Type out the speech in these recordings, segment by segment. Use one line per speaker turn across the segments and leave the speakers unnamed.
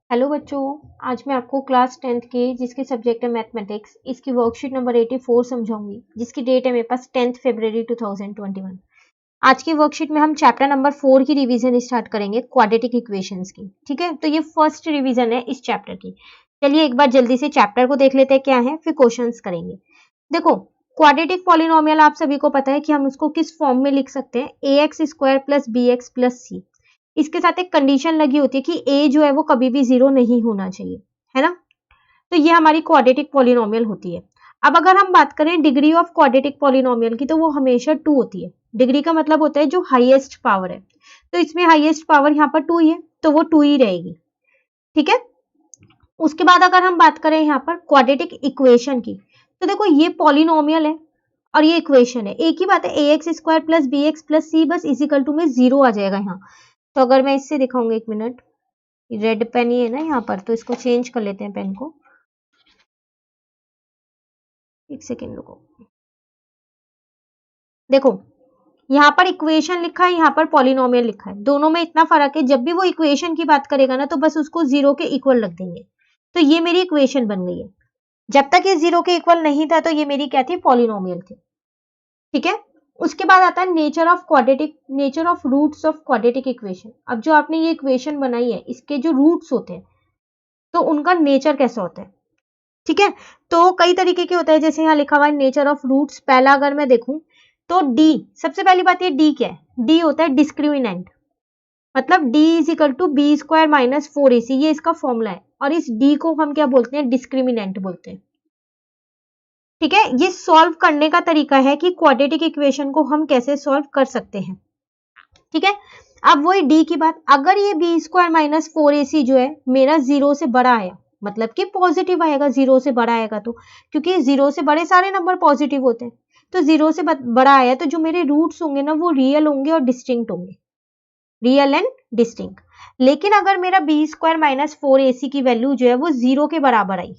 Hello बच्चों, आज मैं आपको क्लास 10th के जिसके सब्जेक्ट है मैथमेटिक्स इसकी वर्कशीट नंबर 84 समझाऊंगी जिसकी डेट है मेरे पास 10th फरवरी 2021। आज की वर्कशीट में हम चैप्टर नंबर 4 की रिवीजन स्टार्ट करेंगे क्वाड्रेटिक इक्वेशंस की। ठीक है, तो ये फर्स्ट रिवीजन है इस चैप्टर की। चलिए एक बार जल्दी से चैप्टर को देख लेते हैं क्या है, फिर क्वेश्चंस करेंगे। देखो, क्वाड्रेटिक पॉलिनोमियल आप सभी को पता है कि हम उसको किस फॉर्म में लिख सकते हैं, A X square plus B X plus C. इसके साथ एक कंडीशन लगी होती है कि ए जो है वो कभी भी जीरो नहीं होना चाहिए, है ना। तो ये हमारी क्वाड्रेटिक पॉलिनोमियल होती है। अब अगर हम बात करें डिग्री ऑफ क्वाड्रेटिक पॉलिनोमियल की, तो वो हमेशा 2 होती है। डिग्री का मतलब होता है जो हाईएस्ट पावर है, तो इसमें हाईएस्ट पावर यहाँ पर 2 ही है, तो वो 2 ही रहेगी। ठीक है, उसके बाद अगर हम बात करें यहाँ पर क्वाड्रेटिक इक्वेशन की, तो देखो ये पॉलिनोमियल है और ये इक्वेशन है, एक ही बात है, A X square plus B X plus C बस इजिकल टू में जीरो आ जाएगा यहाँ। तो अगर मैं इससे दिखाऊंगी, एक मिनट, रेड पेन ही है ना यहाँ पर, तो इसको चेंज कर लेते हैं पेन को, एक सेकेंड रुको। देखो, यहाँ पर इक्वेशन लिखा है, यहाँ पर पॉलिनोमियल लिखा है, दोनों में इतना फर्क है, जब भी वो इक्वेशन की बात करेगा ना तो बस उसको जीरो के इक्वल रख देंगे। तो ये मेरी इक्वेशन बन गई है। जब तक ये जीरो के इक्वल नहीं था तो ये मेरी क्या थी, पॉलिनोमियल थी। ठीक है, उसके बाद आता है nature of quadratic, nature of roots of quadratic equation. अब जो आपने ये इक्वेशन बनाई है, इसके जो रूट्स होते हैं तो उनका नेचर कैसा होता है। ठीक है, तो कई तरीके के होते हैं, जैसे यहाँ लिखा हुआ है नेचर ऑफ रूट्स। पहला अगर मैं देखूं तो डी, सबसे पहली बात ये डी क्या है, डी होता है डिस्क्रिमिनेंट, मतलब d is equal to b square minus 4ac, ये इसका फॉर्मूला है और इस डी को हम क्या बोलते हैं, डिस्क्रिमिनेंट बोलते हैं। ठीक है, ये सॉल्व करने का तरीका है कि क्वाड्रेटिक इक्वेशन को हम कैसे सॉल्व कर सकते हैं। ठीक है, अब वही डी की बात, अगर ये बी स्क्वायर माइनस 4ac जो है मेरा जीरो से बड़ा आया, मतलब कि पॉजिटिव आएगा, जीरो से बड़ा आएगा तो, क्योंकि जीरो से बड़े सारे नंबर पॉजिटिव होते हैं, तो जीरो से बड़ा आया तो जो मेरे रूट्स होंगे ना वो रियल होंगे और डिस्टिंक्ट होंगे, रियल एंड डिस्टिंक्ट। लेकिन अगर मेरा बी स्क्वायर माइनस 4ac की वैल्यू जो है वो जीरो के बराबर आई,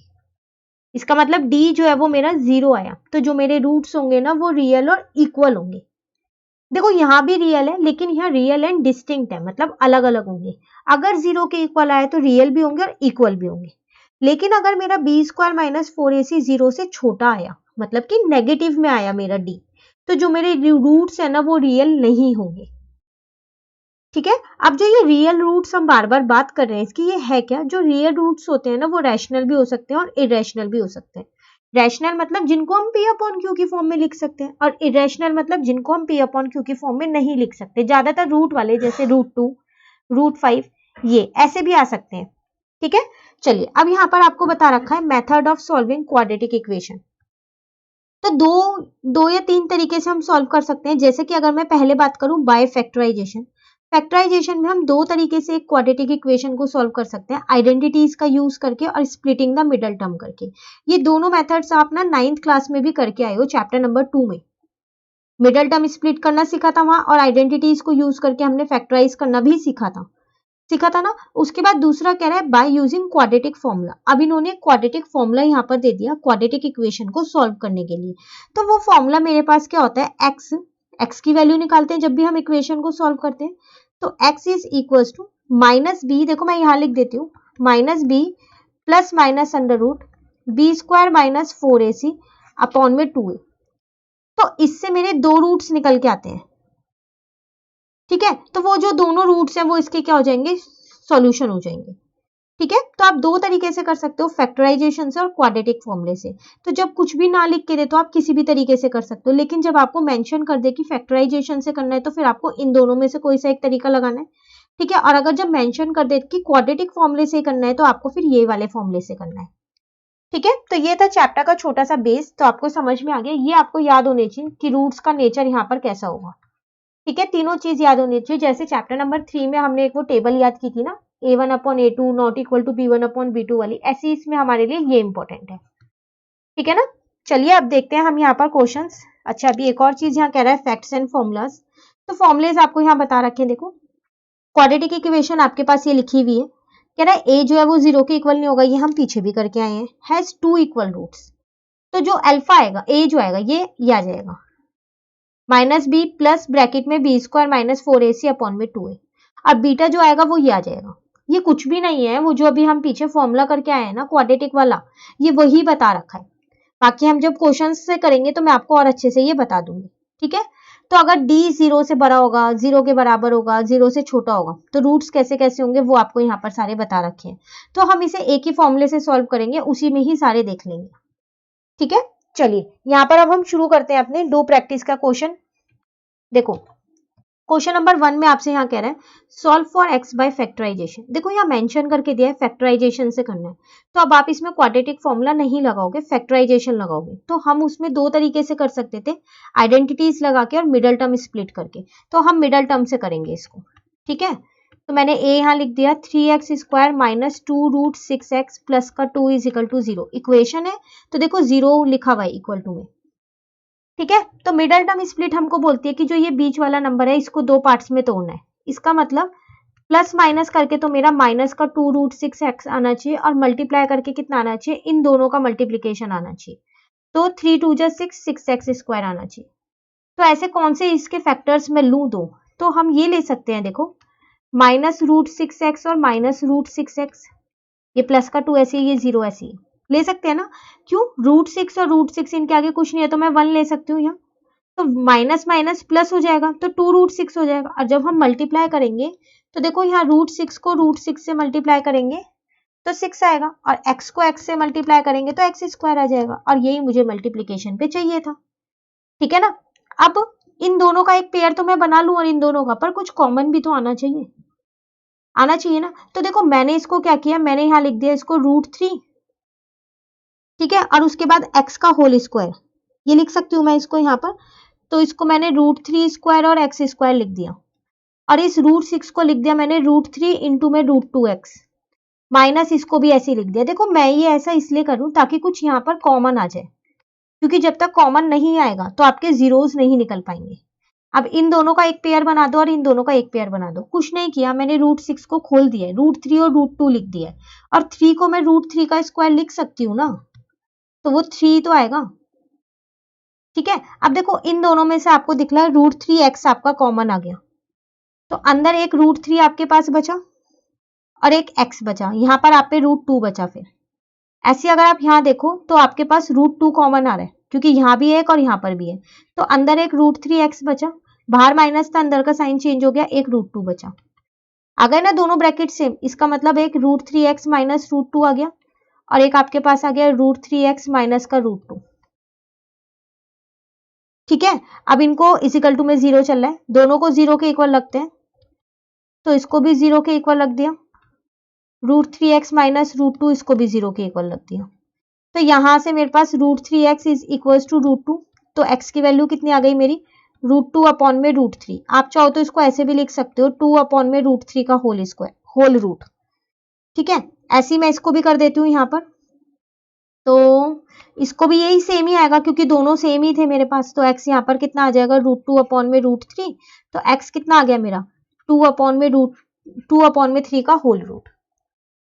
इसका मतलब डी जो है वो मेरा जीरो आया, तो जो मेरे रूट्स होंगे ना वो रियल और इक्वल होंगे। देखो यहाँ भी रियल है, लेकिन यहाँ रियल एंड डिस्टिंक्ट है, मतलब अलग अलग होंगे। अगर जीरो के इक्वल आए तो रियल भी होंगे और इक्वल भी होंगे। लेकिन अगर मेरा B square minus 4ac zero से छोटा आया, मतलब कि नेगेटिव में आया मेरा डी, तो जो मेरे रूट्स है ना वो रियल नहीं होंगे। ठीक है, अब जो ये रियल रूट्स हम बार बार बात कर रहे हैं इसकी, ये है क्या, जो रियल रूट्स होते हैं ना वो रैशनल भी हो सकते हैं और इरेशनल भी हो सकते हैं। रैशनल मतलब जिनको हम पी अपॉन क्यू की फॉर्म में लिख सकते हैं, और इरेशनल मतलब जिनको हम पी अपॉन क्यू की फॉर्म में नहीं लिख सकते। ज्यादातर रूट वाले जैसे √2, √5 ये ऐसे भी आ सकते हैं। ठीक है, चलिए अब यहाँ पर आपको बता रखा है method of solving quadratic equation. तो दो या तीन तरीके से हम सॉल्व कर सकते हैं। जैसे कि अगर मैं पहले बात करूं बाय फैक्टराइजेशन, फैक्टराइजेशन में हम दो तरीके से एक क्वाड्रेटिक इक्वेशन को सॉल्व कर सकते हैं, आइडेंटिटीज का यूज करके और स्प्लिटिंग द मिडल टर्म करके। ये दोनों मेथड्स आप ना 9th क्लास में भी करके आए हो, चैप्टर नंबर 2 में मिडल टर्म स्प्लिट करना सीखा था वहां, और आइडेंटिटीज को यूज करके हमने फैक्टराइज करना भी सीखा था ना। उसके बाद दूसरा कह रहा है बाय यूजिंग क्वाड्रेटिक फॉर्मूला। अब इन्होंने क्वाड्रेटिक फॉर्मूला यहाँ पर दे दिया क्वाड्रेटिक इक्वेशन को सॉल्व करने के लिए। तो वो फॉर्मूला मेरे पास क्या होता है, एक्स की वैल्यू निकालते हैं जब भी हम इक्वेशन को सॉल्व करते हैं, तो x is equal to minus b, देखो मैं यहाँ लिख देती हूँ, minus b plus minus under root b square minus 4ac upon में 2a। तो इससे मेरे दो रूट्स निकल के आते हैं। ठीक है, तो वो जो दोनों रूट्स हैं वो इसके क्या हो जाएंगे, सॉल्यूशन हो जाएंगे। ठीक है, तो आप दो तरीके से कर सकते हो, फैक्टराइजेशन से और क्वाड्रेटिक फॉर्मूले से। तो जब कुछ भी ना लिख के दे तो आप किसी भी तरीके से कर सकते हो, लेकिन जब आपको मेंशन कर दे कि फैक्टराइजेशन से करना है तो फिर आपको इन दोनों में से कोई सा एक तरीका लगाना है। ठीक है, और अगर जब मेंशन कर दे कि क्वाड्रेटिक फॉर्मूले से करना है तो आपको फिर ये वाले फॉर्मूले से करना है। ठीक है, तो ये था चैप्टर का छोटा सा बेस, तो आपको समझ में आ गया। ये आपको याद होने चाहिए कि रूट्स का नेचर यहाँ पर कैसा होगा। ठीक है, तीनों चीज याद होनी चाहिए। जैसे चैप्टर नंबर 3 में हमने एक वो टेबल याद की थी ना, a1 upon a2 not equal to b1 upon b2 वाली, ऐसी इसमें हमारे लिए ये इंपॉर्टेंट है। ठीक है ना, चलिए अब देखते हैं हम यहाँ पर क्वेश्चंस। अच्छा, अभी एक और चीज यहाँ कह रहा है फैक्ट्स एंड फॉर्मूलाज, तो फॉर्मूलेज आपको यहाँ बता रखे हैं। देखो, क्वाड्रेटिक इक्वेशन आपके पास ये लिखी हुई है, कह रहा है a जो है वो जीरो के इक्वल नहीं होगा, ये हम पीछे भी करके आए हैं, हैज 2 इक्वल रूट्स। तो जो अल्फा आएगा, a जो आएगा ये आ जाएगा माइनस बी प्लस ब्रैकेट में b square minus 4ac upon में 2a। अब बीटा जो आएगा वो ये आ जाएगा, ये कुछ भी नहीं है, वो जो अभी हम पीछे फॉर्मूला करके आए हैं ना क्वाड्रेटिक वाला, ये वही बता रखा है। बाकी हम जब क्वेश्चन से करेंगे तो मैं आपको और अच्छे से ये बता दूंगी, ठीक है। तो अगर d 0 से बड़ा होगा, 0 के बराबर होगा, 0 से छोटा होगा, तो रूट्स कैसे कैसे होंगे वो आपको यहाँ पर सारे बता रखे हैं। तो हम इसे एक ही फॉर्मूले से सॉल्व करेंगे, उसी में ही सारे देख लेंगे, ठीक है। चलिए यहाँ पर अब हम शुरू करते हैं अपने दो प्रैक्टिस का क्वेश्चन। देखो क्वेश्चन नंबर 1 में आपसे यहाँ कह रहा है solve for x by factorisation. देखो यहाँ मेंशन करके दिया है फैक्टराइजेशन से करना है, तो अब आप इसमें क्वाड्रेटिक फॉर्मूला नहीं लगाओगे, फैक्टराइजेशन लगाओगे। तो हम उसमें दो तरीके से कर सकते थे, आइडेंटिटीज लगा के और मिडल टर्म स्प्लिट करके। तो हम मिडल टर्म से करेंगे इसको, ठीक है। तो मैंने a यहाँ लिख दिया 3x square minus 2√6x plus का 2 इज इक्वल टू 0। इक्वेशन है तो देखो 0 लिखा हुआ है इक्वल टू में, ठीक है। तो मिडल टर्म स्प्लिट हमको बोलती है कि जो ये बीच वाला नंबर है इसको दो पार्ट्स में तोड़ना है। इसका मतलब प्लस माइनस करके तो मेरा माइनस का 2√6x आना चाहिए और मल्टीप्लाई करके कितना आना चाहिए, इन दोनों का मल्टीप्लीकेशन आना चाहिए। तो 3 2 जा 6, 6x स्क्वायर आना चाहिए। तो ऐसे कौन से इसके फैक्टर्स में लूं दो, तो हम ये ले सकते हैं, देखो -√6x और -√6x, ये प्लस का 2 ऐसे ही, ये 0 ऐसे ही ले सकते हैं ना। क्यों, √6 और √6 इनके आगे कुछ नहीं है, तो मैं 1 ले सकती हूँ यहाँ। तो माइनस माइनस प्लस हो जाएगा तो 2√6 हो जाएगा। और जब हम मल्टीप्लाई करेंगे तो देखो यहाँ √6 को √6 से मल्टीप्लाई करेंगे तो 6 आएगा, और x को x से मल्टीप्लाई करेंगे तो x स्क्वायर आ जाएगा। और यही मुझे मल्टीप्लीकेशन पे चाहिए था, ठीक है ना। अब इन दोनों का एक पेयर तो मैं बना लूं और इन दोनों का, पर कुछ कॉमन भी तो आना चाहिए, आना चाहिए ना। तो देखो मैंने इसको क्या किया, मैंने यहाँ लिख दिया इसको √3, ठीक है, और उसके बाद x का होल स्क्वायर, ये लिख सकती हूँ मैं इसको यहाँ पर। तो इसको मैंने √3 स्क्वायर और x स्क्वायर लिख दिया, और इस √6 को लिख दिया मैंने √3 इंटू में √2x, माइनस इसको भी ऐसे ही लिख दिया। देखो मैं ये ऐसा इसलिए करूं ताकि कुछ यहाँ पर कॉमन आ जाए, क्योंकि जब तक कॉमन नहीं आएगा तो आपके जीरोस नहीं निकल पाएंगे। अब इन दोनों का एक पेयर बना दो और इन दोनों का एक पेयर बना दो। कुछ नहीं किया, मैंने √6 को खोल दिया, √3 और √2 लिख दिया, और 3 को मैं √3 का स्क्वायर लिख सकती हूँ ना, तो वो 3 तो आएगा, ठीक है। अब देखो इन दोनों में से आपको दिख रहा है √3x आपका कॉमन आ गया, तो अंदर एक √3 आपके पास बचा और एक x बचा, यहाँ पर आप पे √2 बचा। फिर ऐसे अगर आप यहाँ देखो तो आपके पास √2 कॉमन आ रहा है, क्योंकि यहाँ भी है एक और यहाँ पर भी है। तो अंदर एक √3x बचा, बाहर माइनस था, अंदर का साइन चेंज हो गया, एक √2 बचा। आ गए ना दोनों ब्रैकेट सेम, इसका मतलब एक √3x माइनस √2 आ गया, और एक आपके पास आ गया √3x माइनस का √2, ठीक है। अब इनको इजिकल टू में 0 चल रहा है, दोनों को 0 के इक्वल लगते हैं, तो इसको भी 0 के इक्वल रख दिया, √3x माइनस √2 इसको भी 0 के इक्वल रख दिया। तो यहां से मेरे पास √3x इज इक्वल टू √2, तो x की वैल्यू कितनी आ गई मेरी, √2 अपॉन में √3। आप चाहो तो इसको ऐसे भी लिख सकते हो, 2 अपॉन में √3 का होल स्क्वायर, होल रूट, ठीक है। ऐसे ही मैं इसको भी कर देती हूँ यहाँ पर, तो इसको भी यही सेम ही आएगा क्योंकि दोनों सेम ही थे मेरे पास। तो x यहाँ पर कितना आ जाएगा, √2 अपॉन में √3, तो x कितना आ गया मेरा, 2 अपॉन में 3 का होल रूट।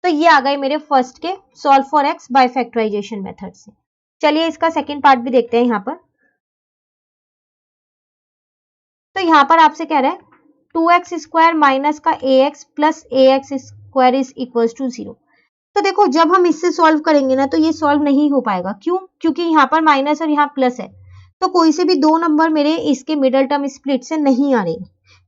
तो ये आ गए मेरे फर्स्ट के solve for x by factorisation method से। चलिए इसका सेकंड पार्ट भी देखते हैं यहाँ पर। तो यहाँ पर आपसे कह रहा है 2x स्क्वायर माइनस का ax plus ax square is equal to 0। तो देखो जब हम इससे सॉल्व करेंगे ना तो ये सॉल्व नहीं हो पाएगा। क्यों, क्योंकि यहाँ पर माइनस और यहाँ प्लस है, तो कोई से भी दो नंबर मेरे इसके मिडल टर्म स्प्लिट से नहीं आ रहे,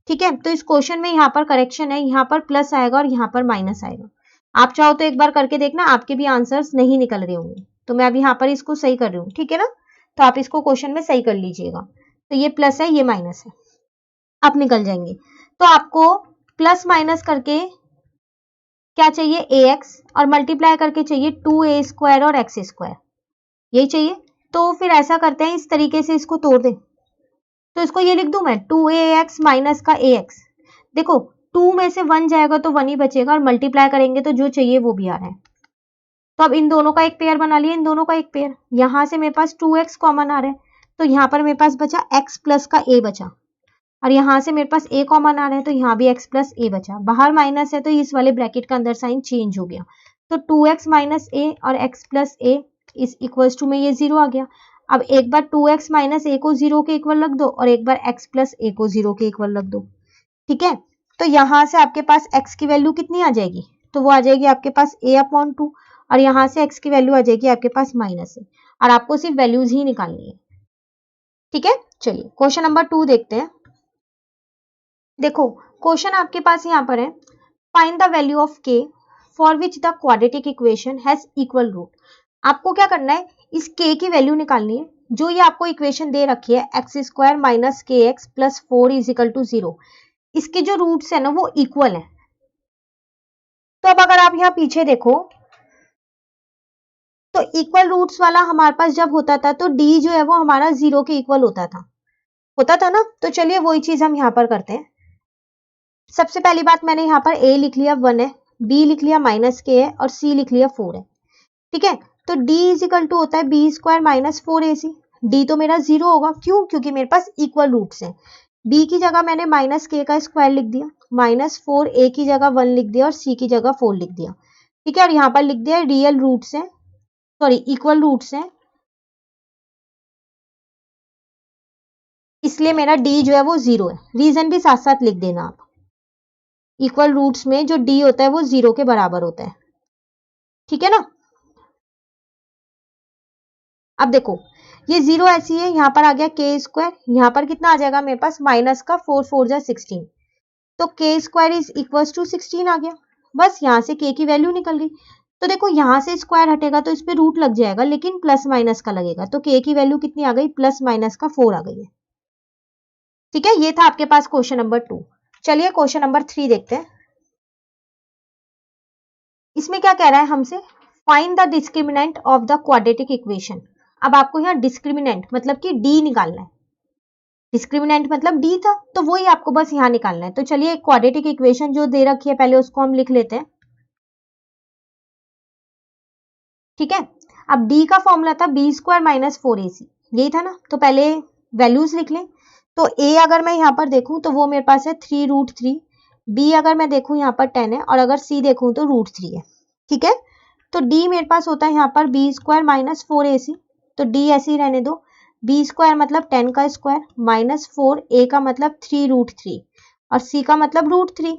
ठीक है। तो इस क्वेश्चन में यहाँ पर करेक्शन है, यहाँ पर प्लस आएगा और यहाँ पर माइनस आएगा। आप चाहो तो एक बार करके देखना, आपके भी आंसर्स नहीं निकल रहे होंगे। तो मैं अभी यहाँ पर इसको सही कर रही हूँ, ठीक है ना। तो आप इसको क्वेश्चन में सही कर लीजिएगा। तो ये प्लस है, ये माइनस है, आप निकल जाएंगे। तो आपको प्लस माइनस करके क्या चाहिए, ax, और मल्टीप्लाई करके चाहिए 2a स्क्वायर और x स्क्वायर, यही चाहिए। तो फिर ऐसा करते हैं, इस तरीके से इसको तोड़ दें। तो इसको ये लिख दूं मैं 2ax माइनस का ax। देखो 2 में से 1 जाएगा तो 1 ही बचेगा, और मल्टीप्लाई करेंगे तो जो चाहिए वो भी आ रहा है। तो अब इन दोनों का एक पेयर बना लिया, इन दोनों का एक पेयर। यहाँ से मेरे पास 2x कॉमन आ रहा है, तो यहाँ पर मेरे पास बचा x प्लस का a बचा, और यहाँ से मेरे पास a कॉमन आ रहा है, तो यहाँ भी x प्लस a बचा। बाहर माइनस है तो इस वाले ब्रैकेट का अंदर साइन चेंज हो गया, तो 2x माइनस a और x plus a is equal to में ये 0 आ गया। अब एक बार 2x माइनस a को 0 के इक्वल रख दो, और एक बार x प्लस a को 0 के इक्वल रख दो, ठीक है। तो यहाँ से आपके पास x की वैल्यू कितनी आ जाएगी, तो वो आ जाएगी आपके पास a/2 और यहाँ से x की वैल्यू आ जाएगी आपके पास माइनस है और आपको सिर्फ वैल्यूज ही निकालनी है। ठीक है, चलिए क्वेश्चन नंबर 2 देखते हैं। देखो क्वेश्चन आपके पास यहाँ पर है, find the value of k for which the quadratic equation has equal root. आपको क्या करना है, इस k की वैल्यू निकालनी है। जो ये आपको इक्वेशन दे रखी है x² minus k x plus 4 is equal to 0, इसके जो रूट्स है ना वो इक्वल है। तो अब अगर आप यहाँ पीछे देखो तो इक्वल रूट्स वाला हमारे पास जब होता था तो d जो है वो हमारा 0 के इक्वल होता था ना। तो चलिए वही चीज हम यहाँ पर करते हैं। सबसे पहली बात मैंने यहाँ पर a लिख लिया 1 है, b लिख लिया माइनस के है और c लिख लिया 4 है। ठीक है, तो d इज इक्वल टू होता है b² माइनस 4ac। d तो मेरा 0 होगा, क्यों? क्योंकि मेरे पास इक्वल रूट्स हैं। b की जगह मैंने माइनस के का स्क्वायर लिख दिया, माइनस 4a की जगह 1 लिख दिया और c की जगह 4 लिख दिया। ठीक है, और यहाँ पर लिख दिया रियल रूट्स हैं, सॉरी इक्वल रूट्स हैं, इसलिए मेरा d जो है वो 0 है। रीजन भी साथ साथ लिख देना आप। इक्वल रूट्स में जो d होता है वो 0 के बराबर होता है। ठीक है ना। अब देखो ये 0 ऐसी है, यहाँ पर आ गया k², यहाँ पर कितना आ जाएगा मेरे पास माइनस का 4 4 जा 16, तो k² इज इक्वल टू 16 आ गया। बस यहाँ से k की वैल्यू निकल गई। तो देखो यहाँ से स्क्वायर हटेगा तो इस पे रूट लग जाएगा, लेकिन प्लस माइनस का लगेगा, तो k की वैल्यू कितनी आ गई, प्लस माइनस का 4 आ गई है। ठीक है, ये था आपके पास क्वेश्चन नंबर 2। चलिए क्वेश्चन नंबर 3 देखते हैं। इसमें क्या कह रहा है हमसे, find the discriminant of the quadratic equation. अब आपको यहाँ डिस्क्रिमिनेंट मतलब कि d निकालना है। डिस्क्रिमिनेंट मतलब d था, तो वही आपको बस यहाँ निकालना है। तो चलिए क्वाड्रेटिक इक्वेशन जो दे रखी है पहले उसको हम लिख लेते हैं। ठीक है, अब d का फॉर्मूला था b² माइनस 4ac, यही था ना। तो पहले वैल्यूज लिख लें। तो a अगर मैं यहाँ पर देखूं तो वो मेरे पास है 3√3, b अगर मैं देखूं यहाँ पर 10 है और अगर c देखूं तो √3 है। ठीक है, तो d मेरे पास होता है यहाँ पर b² माइनस 4ac, तो d ऐसे ही रहने दो। b² मतलब 10 का स्क्वायर माइनस 4, a का मतलब 3√3 और c का मतलब √3।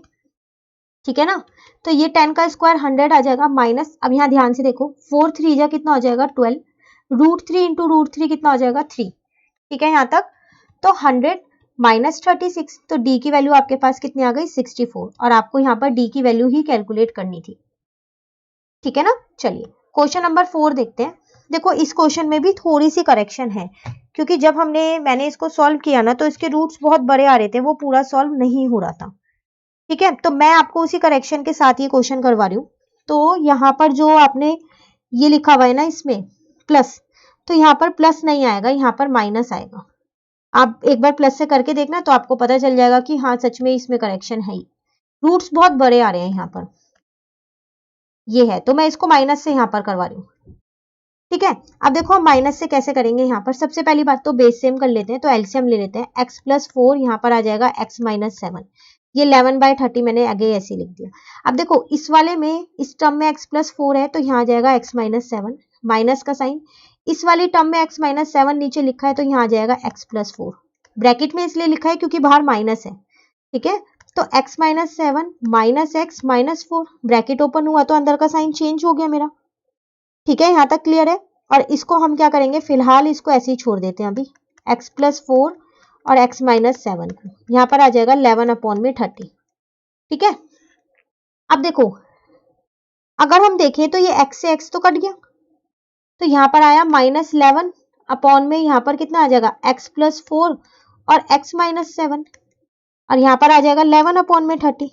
ठीक है ना, तो ये 10 का स्क्वायर 100 आ जाएगा माइनस, अब यहाँ ध्यान से देखो 4 3 जा कितना हो जाएगा 12, √3 इंटू √3 कितना हो जाएगा 3। ठीक है यहाँ तक, तो 100 माइनस 36, तो d की वैल्यू आपके पास कितनी आ गई 64, और आपको यहाँ पर d की वैल्यू ही कैलकुलेट करनी थी। ठीक है ना, चलिए क्वेश्चन नंबर 4 देखते हैं। देखो इस क्वेश्चन में भी थोड़ी सी करेक्शन है, क्योंकि जब मैंने इसको सॉल्व किया ना तो इसके रूट्स बहुत बड़े आ रहे थे, वो पूरा सॉल्व नहीं हो रहा था। ठीक है, तो मैं आपको उसी करेक्शन के साथ ये क्वेश्चन करवा रही हूँ। तो यहाँ पर जो आपने ये लिखा हुआ है ना इसमें प्लस, तो यहाँ पर प्लस नहीं आएगा, यहाँ पर माइनस आएगा। आप एक बार प्लस से करके देखना तो आपको पता चल जाएगा कि हाँ सच में इसमें करेक्शन है ही। रूट्स बहुत बड़े आ रहे हैं यहाँ पर, ये है, तो मैं इसको माइनस से यहाँ पर करवा रही हूँ। ठीक है, अब देखो हम माइनस से कैसे करेंगे। यहाँ पर सबसे पहली बात तो बेस सेम कर लेते हैं, तो एलसीएम ले लेते हैं। x प्लस 4 यहाँ पर आ जाएगा x माइनस 7, ये 11/30 मैंने आगे ऐसे लिख दिया। अब देखो इस वाले में इस टर्म में x प्लस 4 है तो यहाँ आ जाएगा x माइनस 7, माइनस का साइन। इस वाली टर्म में x माइनस 7 नीचे लिखा है तो यहाँ आ जाएगा x प्लस 4, ब्रैकेट में इसलिए लिखा है क्योंकि बाहर माइनस है। ठीक है, तो x minus 7 minus x minus 4, bracket open हुआ तो अंदर का साइन चेंज हो गया मेरा। ठीक है, यहाँ तक क्लियर है। और इसको हम क्या करेंगे, फिलहाल इसको ऐसे ही छोड़ देते हैं अभी, x प्लस 4 और x माइनस 7 को, यहाँ पर आ जाएगा 11/30। ठीक है, अब देखो अगर हम देखें तो ये x से x तो कट गया, तो यहाँ पर आया माइनस 11 में यहाँ पर कितना आ जाएगा x प्लस 4 और x माइनस 7, और यहाँ पर आ जाएगा 11/30।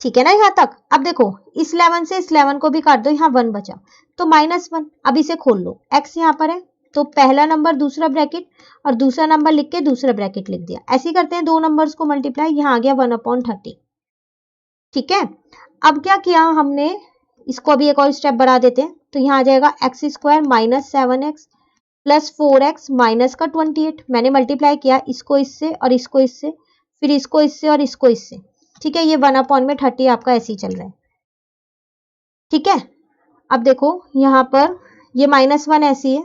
ठीक है ना यहाँ तक। अब देखो इस 11 से इस 11 को भी काट दो, यहाँ 1 बचा तो -1। अब इसे खोल लो, x यहाँ पर है तो पहला नंबर दूसरा ब्रैकेट और दूसरा नंबर लिख के दूसरा ब्रैकेट लिख दिया। ऐसे ही करते हैं, दो नंबर्स को मल्टीप्लाई, यहाँ आ गया 1/30। ठीक है, अब क्या किया हमने, इसको अभी एक और स्टेप बढ़ा देते हैं, तो यहाँ आ जाएगा x² minus 7x plus 4x minus का 28। मैंने मल्टीप्लाई किया इसको इससे और इसको इससे, फिर इसको इससे और इसको इससे। ठीक है, ये 1/30 आपका ऐसे ही चल रहा है। ठीक है, अब देखो यहाँ पर ये -1 ऐसी है,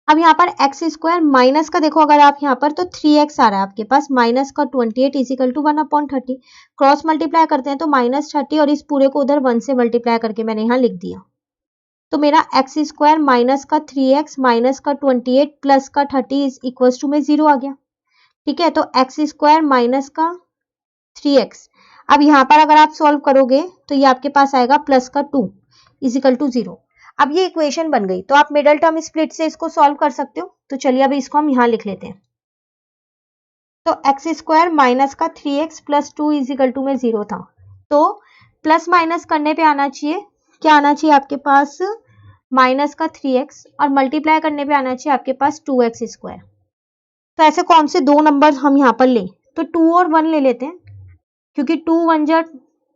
अब यहाँ पर एक्स स्क्वायर माइनस का देखो अगर आप यहाँ पर तो 3x आ रहा है आपके पास, माइनस का 28 इजिकल टू 1/30, क्रॉस मल्टीप्लाई करते हैं तो -30 और इस पूरे को उधर 1 से मल्टीप्लाई करके मैंने यहाँ लिख दिया। तो मेरा एक्स स्क्वायर माइनस का 3x माइनस का 28 प्लस का 30 इज इक्वल टू में 0 आ गया। ठीक है, तो एक्स स्क्वायर माइनस का 3x, अब यहाँ पर अगर आप सॉल्व करोगे तो ये आपके पास आएगा प्लस का 2 इजिकल टू 0। अब ये इक्वेशन बन गई, तो आप मिडल टर्म स्प्लिट से इसको सॉल्व कर सकते हो। तो चलिए अभी इसको हम यहाँ लिख लेते हैं। तो एक्स स्क्वायर माइनस का 3x प्लस 2 इजिकल टू में 0 था, तो प्लस माइनस करने पे आना चाहिए, क्या आना चाहिए आपके पास, माइनस का 3x और मल्टीप्लाई करने पे आना चाहिए आपके पास 2x स्क्वायर। तो ऐसे कौन से दो नंबर हम यहाँ पर लें, तो 2 और 1 ले लेते हैं, क्योंकि 2 1 जा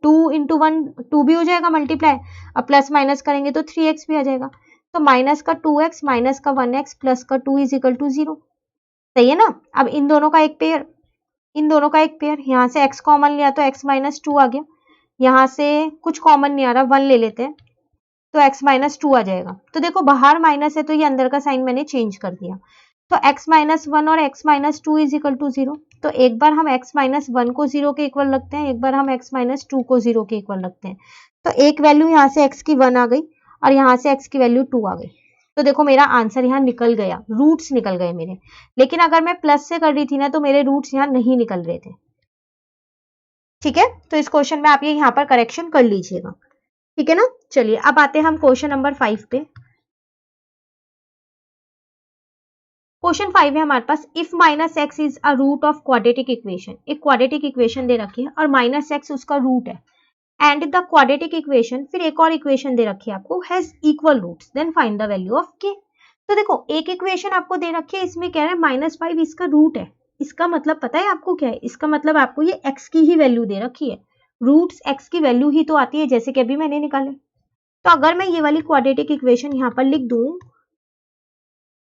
2 इंटू 1 2 भी हो जाएगा मल्टीप्लाई, अब प्लस माइनस करेंगे तो 3x भी आ जाएगा। तो माइनस का 2x माइनस का 1x प्लस का 2 इज इक्वल टू 0, सही है ना। अब इन दोनों का एक पेयर, इन दोनों का एक पेयर, यहाँ से x कॉमन लिया तो x माइनस 2 आ गया, यहाँ से कुछ कॉमन नहीं आ रहा, 1 ले लेते हैं तो x माइनस 2 आ जाएगा। तो देखो बाहर माइनस है तो ये अंदर का साइन मैंने चेंज कर दिया, तो x माइनस 1 और x minus 2 is equal to 0। तो एक बार हम x माइनस 1 को 0 के इक्वल रखते हैं, एक बार हम x माइनस 2 को 0 के इक्वल रखते हैं। तो एक वैल्यू यहाँ से x की 1 आ गई और यहाँ से x की वैल्यू 2 आ गई। तो देखो मेरा आंसर यहाँ निकल गया, रूट्स निकल गए मेरे। लेकिन अगर मैं प्लस से कर रही थी ना तो मेरे रूट्स यहाँ नहीं निकल रहे थे। ठीक है, तो इस क्वेश्चन में आप ये यहाँ पर करेक्शन कर लीजिएगा। ठीक है ना। चलिए अब आते हैं हम क्वेश्चन नंबर 5 पे। क्वेश्चन 5 है हमारे पास, if minus X is a root of quadratic equation, एक क्वाड्रेटिक इक्वेशन दे रखी है और माइनस एक्स उसका रूट है, एंड द क्वाड्रेटिक इक्वेशन, फिर एक और इक्वेशन दे रखी है आपको, has equal roots, then find the value of K. तो देखो एक इक्वेशन आपको दे रखी है, इसमें कह रहा है -5 इसका रूट है, इसका मतलब पता है आपको क्या है, इसका मतलब आपको ये x की ही वैल्यू दे रखी है, रूट्स x की वैल्यू ही तो आती है, जैसे कि अभी मैंने निकाले। तो अगर मैं ये वाली क्वाड्रेटिक इक्वेशन यहाँ पर लिख दूं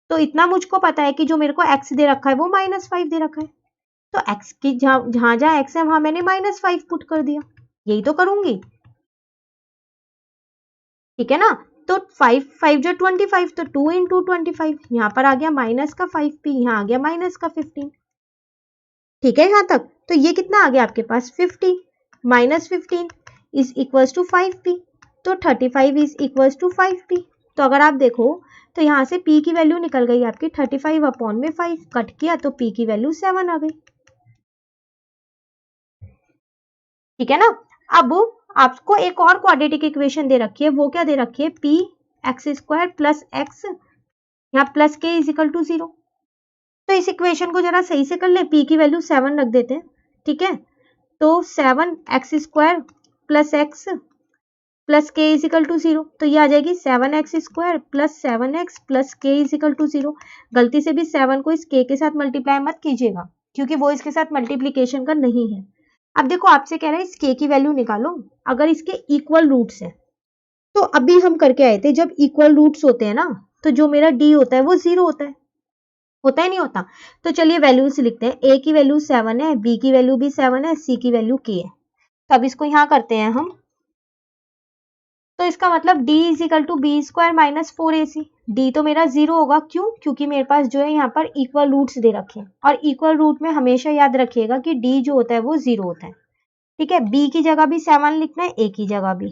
तो इतना मुझको पता है कि जो मेरे को x दे रखा है वो -5 दे रखा है, तो x की जहां जहां x है वहां मैंने -5 पुट कर दिया, यही तो करूंगी। ठीक है ना। तो 5 5 जो 25, तो 2 इंटू 25, यहाँ पर आ गया माइनस का 5p, यहाँ आ गया माइनस का 15। ठीक है यहाँ तक, तो ये कितना आ गया आपके पास 50, -15 इज इक्वल्स टू 5p, तो 35 इज इक्वल्स टू 5p। तो अगर आप देखो तो यहाँ से p की वैल्यू निकल गई आपकी 35 अपॉन में 5 कट किया तो p की वैल्यू 7 आ गई। ठीक है ना। अब आपको एक और क्वाड्रेटिक इक्वेशन दे रखी है, वो क्या दे रखी है, p x square plus x, यहाँ प्लस के इज इक्वल टू 0। तो इस इक्वेशन को जरा सही से कर ले, p की वैल्यू 7 रख देते हैं। ठीक है, तो 7 x square plus x plus के इज इक्वल टू 0, तो ये आ जाएगी 7 x square plus 7 x plus के इज इक्वल टू 0। गलती से भी 7 को इस के साथ मल्टीप्लाई मत कीजिएगा, क्योंकि वो इसके साथ मल्टीप्लीकेशन का नहीं है। अब देखो आपसे कह रहा है इस के की वैल्यू निकालो, अगर इसके इक्वल रूट्स है, तो अभी हम करके आए थे जब इक्वल रूट्स होते हैं ना, तो जो मेरा डी होता है वो 0 होता है नहीं होता। तो चलिए वैल्यूज लिखते हैं, ए की वैल्यू 7 है, बी की वैल्यू भी 7 है, सी की वैल्यू के है। तो अब इसको यहाँ करते हैं हम, तो इसका मतलब d is equal to b square minus 4ac। D तो मेरा 0 होगा, क्यों, क्योंकि मेरे पास जो है यहाँ पर इक्वल रूट्स दे रखे हैं, और इक्वल रूट में हमेशा याद रखिएगा कि d जो होता है वो 0 होता है। ठीक है, b की जगह भी 7 लिखना है, a की जगह भी,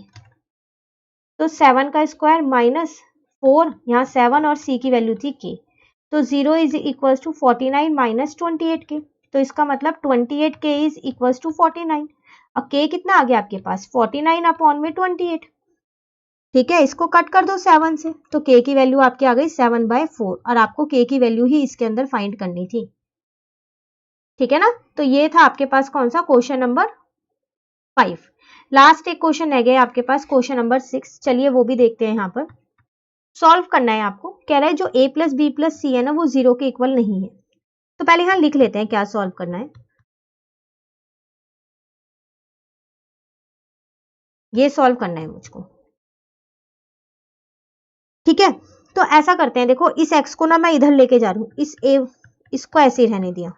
तो 7 का स्क्वायर माइनस 4, यहाँ 7 और c की वैल्यू थी k, तो 0 इज इक्वल टू 49 माइनस 28 के, तो इसका मतलब 28 के इज इक्वल टू 49। और k कितना आ गया आपके पास 49 अपॉन में 28। ठीक है, इसको कट कर दो 7 से, तो k की वैल्यू आपकी आ गई 7/4, और आपको k की वैल्यू ही इसके अंदर फाइंड करनी थी। ठीक है ना। तो ये था आपके पास कौन सा, क्वेश्चन नंबर 5। लास्ट एक क्वेश्चन रह गया आपके पास, क्वेश्चन नंबर 6। चलिए वो भी देखते हैं। यहाँ पर सॉल्व करना है आपको, कह रहा है जो a प्लस बी प्लस सी है ना वो 0 के इक्वल नहीं है। तो पहले यहाँ लिख लेते हैं क्या सॉल्व करना है। ये सॉल्व करना है मुझको। ठीक है, तो ऐसा करते हैं, देखो इस x को ना मैं इधर लेके जा रही हूँ, इस a इसको ऐसे ही रहने दिया,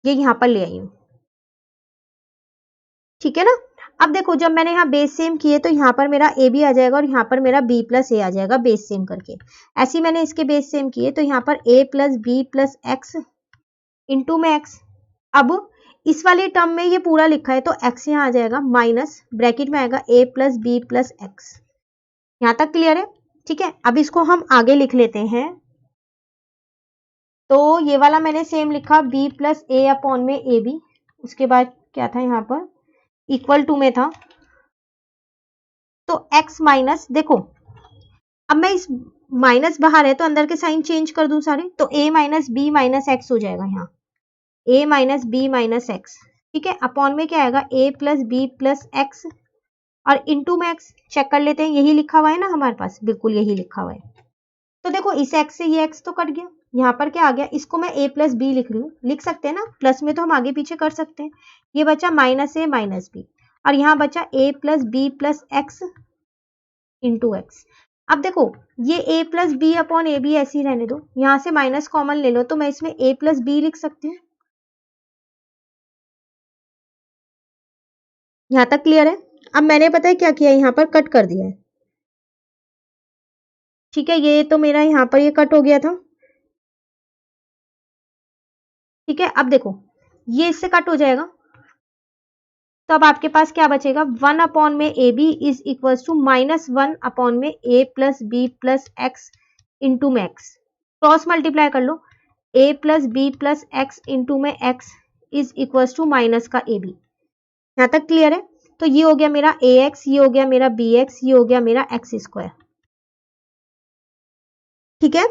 ये यहां पर ले आई हूं। ठीक है ना। अब देखो जब मैंने यहाँ बेस सेम किए तो यहाँ पर मेरा ए बी आ जाएगा और यहाँ पर मेरा बी प्लस ए आ जाएगा बेस सेम करके। ऐसे ही मैंने इसके बेस सेम किए तो यहाँ पर A plus B plus x into में एक्स। अब इस वाले टर्म में ये पूरा लिखा है तो एक्स यहाँ आ जाएगा माइनस ब्रैकेट में आएगा ए प्लस बी प्लस एक्स। यहाँ तक क्लियर है? ठीक है, अब इसको हम आगे लिख लेते हैं। तो ये वाला मैंने सेम लिखा बी प्लस ए अपॉन में ए बी, उसके बाद क्या था यहाँ पर इक्वल टू में था तो x माइनस, देखो अब मैं इस माइनस बाहर है तो अंदर के साइन चेंज कर दूं सारे, तो a minus b minus x हो जाएगा यहाँ a minus b minus x. ठीक है, अपॉन में क्या आएगा a plus B plus x और इंटू में x। चेक कर लेते हैं, यही लिखा हुआ है ना हमारे पास, बिल्कुल यही लिखा हुआ है। तो देखो इस x से ये x तो कट गया, यहाँ पर क्या आ गया, इसको मैं a प्लस बी लिख रही हूँ, लिख सकते हैं ना, प्लस में तो हम आगे पीछे कर सकते हैं। ये बचा माइनस ए माइनस बी और यहाँ बचा a plus B plus x into x. अब देखो ये a plus b upon a b ऐसे ही रहने दो, यहाँ से माइनस कॉमन ले लो तो मैं इसमें a प्लस बी लिख सकती हूँ। यहाँ तक क्लियर है? अब मैंने पता है क्या किया, यहाँ पर कट कर दिया है। ठीक है, ये तो मेरा यहाँ पर ये कट हो गया था। ठीक है, अब देखो ये इससे कट हो जाएगा तो अब आपके पास क्या बचेगा, 1 अपॉन में A B is equal to minus 1 upon में A plus B plus x into में एक्स। क्रॉस मल्टीप्लाई कर लो, A plus B plus x into में X is equal to minus का ए बी। यहाँ तक क्लियर है? तो ये हो गया मेरा ए एक्स, ये हो गया मेरा बी एक्स, ये हो गया मेरा एक्स स्क्वायर। ठीक है,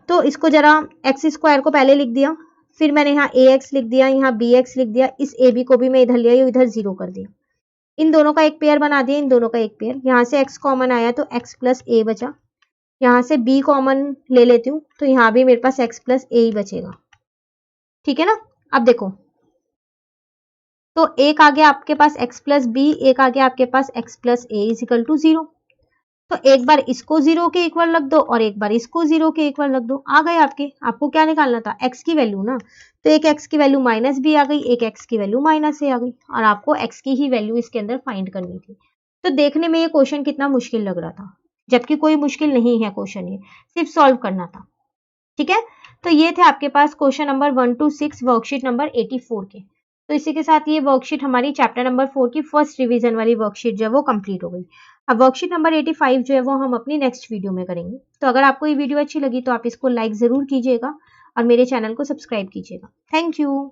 तो इसको जरा एक्स स्क्वायर को पहले लिख दिया, फिर मैंने यहाँ ए एक्स लिख दिया, यहाँ बी एक्स लिख दिया, इस ए बी को भी मैं इधर ले आई, इधर जीरो कर दिया, इन दोनों का एक पेयर बना दिया, इन दोनों का एक पेयर। यहाँ से x कॉमन आया तो x प्लस ए बचा, यहाँ से b कॉमन ले लेती हूँ तो यहाँ भी मेरे पास x प्लस ए ही बचेगा। ठीक है ना? अब देखो तो एक आ गया आपके पास x प्लस बी, एक आ गया आपके पास x plus a is equal to zero. तो एक बार इसको जीरो के इक्वल रख दो और एक बार इसको जीरो के इक्वल रख दो, आ गए आपके। आपको क्या निकालना था, x की वैल्यू ना, तो एक x की वैल्यू माइनस बी आ गई, एक x की वैल्यू माइनस ए आ गई और आपको x की ही वैल्यू इसके अंदर फाइंड करनी थी। तो देखने में ये क्वेश्चन कितना मुश्किल लग रहा था, जबकि कोई मुश्किल नहीं है क्वेश्चन, ये सिर्फ सॉल्व करना था। ठीक है, तो ये थे आपके पास question number 1 to 6 worksheet number 84 के। तो इसी के साथ ये वर्कशीट हमारी चैप्टर नंबर 4 की फर्स्ट रिवीजन वाली वर्कशीट जो है वो कंप्लीट हो गई। अब वर्कशीट नंबर 85 जो है वो हम अपनी नेक्स्ट वीडियो में करेंगे। तो अगर आपको ये वीडियो अच्छी लगी तो आप इसको लाइक जरूर कीजिएगा और मेरे चैनल को सब्सक्राइब कीजिएगा। Thank you.